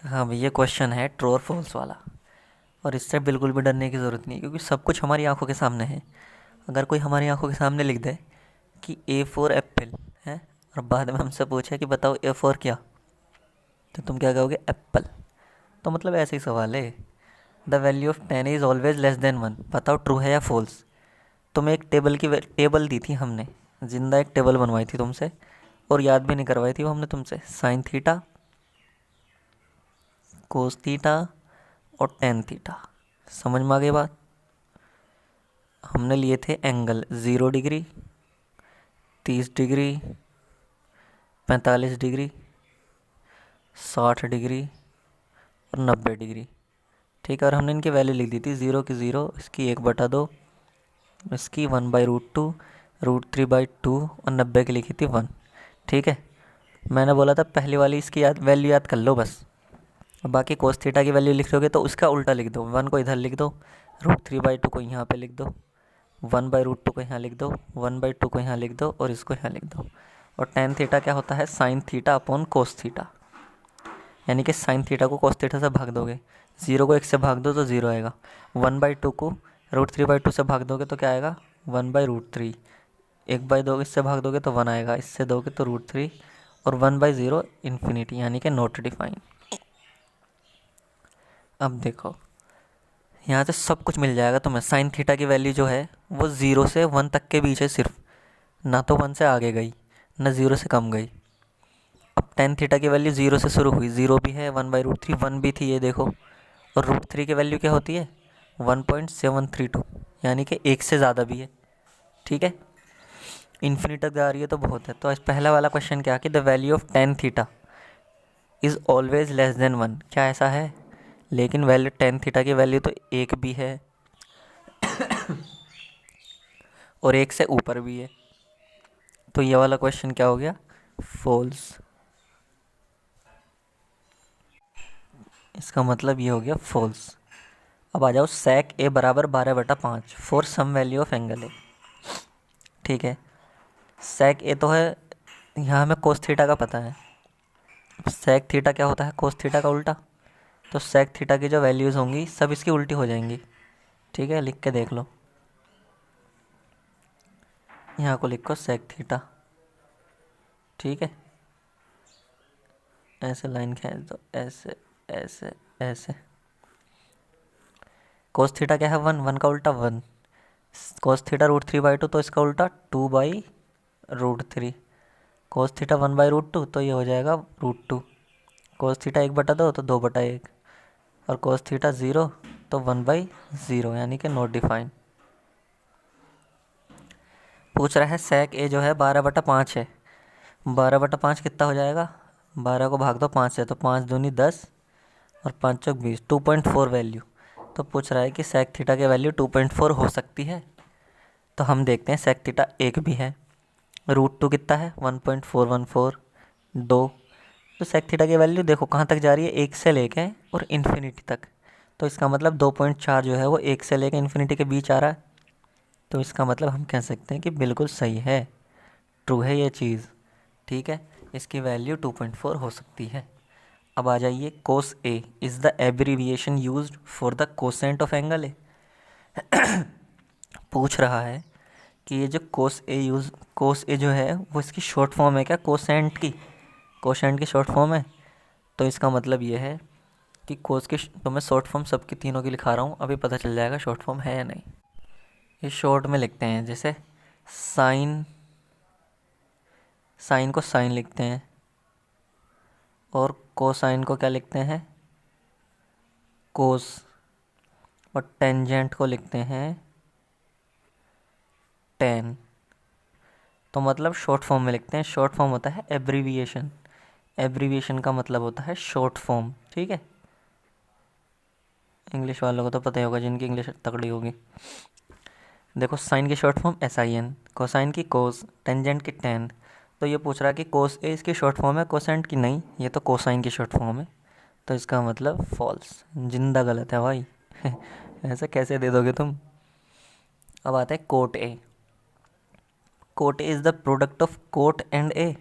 हाँ भैया, क्वेश्चन है ट्रू और फॉल्स वाला। और इससे बिल्कुल भी डरने की ज़रूरत नहीं है, क्योंकि सब कुछ हमारी आंखों के सामने है। अगर कोई हमारी आंखों के सामने लिख दे कि ए फॉर एप्पल है, और बाद में हमसे पूछे कि बताओ ए फॉर क्या, तो तुम क्या कहोगे? एप्पल। तो मतलब ऐसे ही सवाल है। The value of 10 is always less than 1, बताओ ट्रू है या फॉल्स। तुम्हें एक टेबल दी थी हमने, जिंदा एक टेबल बनवाई थी तुमसे, और याद भी नहीं करवाई थी वो हमने तुमसे। साइन थीटा, कोस थीटा और टेन थीटा। समझ में आ गई बात? हमने लिए थे angle 0 degree, 30 degree, 45 degree, 60 degree और 90 डिग्री। ठीक है, और हमने इनकी वैल्यू लिख दी थी 0 की 0, इसकी 1/2, इसकी 1/√2, √3/2 और 90 की लिखी थी 1। ठीक है, मैंने बोला था पहली वाली इसकी वैल्यू याद कर लो बस। और बाकी कोस थीटा की वैल्यू लिख लोगे तो उसका उल्टा लिख दो, 1 को इधर लिख दो, √3/2 को यहाँ पे लिख दो, 1/√2 को यहाँ लिख दो, 1/2 को यहाँ लिख दो और इसको यहाँ लिख दो। और टेन थीटा क्या होता है? Sine theta upon cos theta. यानी कि साइन थीटा को कोस थीटा से भाग दोगे, 0 को 1 से भाग दो तो 0 आएगा। 1/2 को √3/2 से भाग दोगे तो क्या आएगा? 1/√3। 1/2 इससे भाग दोगे तो 1 आएगा, इससे दोगे तो √3, और 1/0 इन्फिनिटी, यानी कि नॉट डिफाइन। अब देखो, यहाँ से सब कुछ मिल जाएगा तुम्हें। साइन थीटा की वैल्यू जो है वो 0 से 1 तक के बीच है सिर्फ, ना तो 1 से आगे गई ना 0 से कम गई। अब टेन थीटा की वैल्यू 0 से शुरू हुई, 0 भी है, 1/√3 1 भी थी, ये देखो। और √3 की वैल्यू क्या होती है? 1.732, यानी कि 1 से ज़्यादा भी है। ठीक है, इन्फिनिटी तक जा रही है तो बहुत है। तो आज पहला वाला क्वेश्चन क्या कि the value of tan theta is always less than 1, क्या ऐसा है? लेकिन वैल्यू टेन थीटा की वैल्यू तो 1 भी है और 1 से ऊपर भी है। तो ये वाला क्वेश्चन क्या हो गया? फॉल्स। इसका मतलब ये हो गया फॉल्स। अब आ जाओ, sec a बराबर 12/5 for some value of angle A. ठीक है, sec a तो है, यहाँ हमें cos थीटा का पता है। sec थीटा क्या होता है? cos थीटा का उल्टा। तो sec थीटा की जो वैल्यूज़ होंगी सब इसकी उल्टी हो जाएंगी। ठीक है, लिख के देख लो, यहाँ को लिखो sec थीटा। ठीक है, ऐसे लाइन खींच दो, ऐसे ऐसे ऐसे। cos थीटा क्या है? 1, 1 का उल्टा 1। cos थीटा √3/2, तो इसका उल्टा 2/√3। cos थीटा 1/√2, तो ये हो जाएगा √2। cos थीटा 1/2 तो 2/1, और cos थीटा 0 तो 1/0, यानी कि नॉट डिफाइन। पूछ रहा है sec a जो है 12/5 है। 12/5 कितना हो जाएगा? 12 को भाग दो 5 से, तो 5 दूनी 10 और 5 चौक 20, 2.4 वैल्यू। तो पूछ रहा है कि sec थीटा की वैल्यू 2.4 हो सकती है। तो हम देखते हैं, sec थीटा 1 भी है, √2 कितना है? 1.414, 2। तो sec थीटा की वैल्यू देखो कहाँ तक जा रही है, 1 से लेके और इन्फिनिटी तक। तो इसका मतलब 2.4 जो है वो 1 से लेके इन्फिनिटी के बीच आ रहा है। तो इसका मतलब हम कह सकते हैं कि बिल्कुल सही है, ट्रू है ये चीज़। ठीक है, इसकी वैल्यू 2.4 हो सकती है। अब आ जाइए, cos A is the abbreviation used for the cosine of angle A. पूछ रहा है कि ये जो कोस ए जो है वो इसकी शॉर्ट फॉर्म है क्या? कोसेंट की शॉर्ट फॉर्म है। तो इसका मतलब ये है कि कोस की, तो मैं शॉर्ट फॉर्म सबकी तीनों की लिखा रहा हूँ, अभी पता चल जाएगा शॉर्ट फॉर्म है या नहीं। ये शॉर्ट में लिखते हैं, जैसे साइन, साइन को साइन लिखते हैं, और कोसाइन को क्या लिखते हैं? कोस। और टेंजेंट को लिखते हैं टेन। तो मतलब शॉर्ट फॉर्म में लिखते हैं। शॉर्ट फॉर्म होता है एब्रीविएशन। एब्रीविएशन का मतलब होता है शॉर्ट फॉर्म। ठीक है, इंग्लिश वालों को तो पता ही होगा, जिनकी इंग्लिश तगड़ी होगी। देखो, साइन की शॉर्ट फॉर्म SIN, कोसाइन की कोस, टेंजेंट की टेन। तो ये पूछ रहा है कि कोस ए इसकी शॉर्ट फॉर्म है, कोसेंट की नहीं, ये तो कोसाइन की शॉर्ट फॉर्म है। तो इसका मतलब फॉल्स, जिंदा गलत है भाई। ऐसा कैसे दे दोगे तुम? अब आता है cot A. Cot A is the product of cot and A.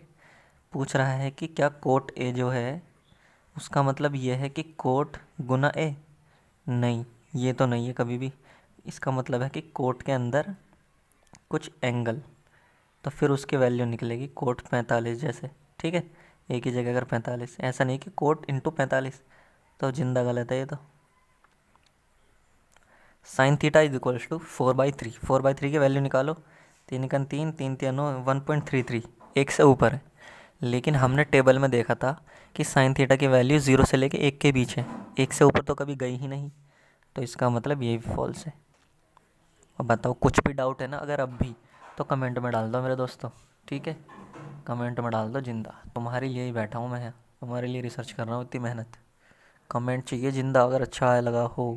पूछ रहा है कि क्या कोट ए जो है उसका मतलब ये है कि कोट गुना ए, नहीं ये तो नहीं है कभी भी। इसका मतलब है कि कोट के अंदर कुछ एंगल, तो फिर उसकी वैल्यू निकलेगी कोट 45 जैसे। ठीक है, एक ही जगह अगर 45, ऐसा नहीं कि कोट इंटू 45, तो जिंदा गलत है ये तो। Sine theta is equals to 4/3, 4/3 की वैल्यू निकालो। 3 3, 3 3 1.33, एक से ऊपर है। लेकिन हमने टेबल में देखा था कि साइन थीटा की वैल्यू 0 से लेके 1 के बीच है, 1 से ऊपर तो कभी गई ही नहीं, तो इसका मतलब ये भी फॉल्स है। अब बताओ, कुछ भी डाउट है ना अगर अब भी, तो कमेंट में डाल दो मेरे दोस्तों। ठीक है, कमेंट में डाल दो जिंदा, तुम्हारे लिए ही बैठा हूँ मैं, तुम्हारे लिए रिसर्च कर रहा हूँ इतनी मेहनत। कमेंट चाहिए जिंदा अगर अच्छा लगा हो।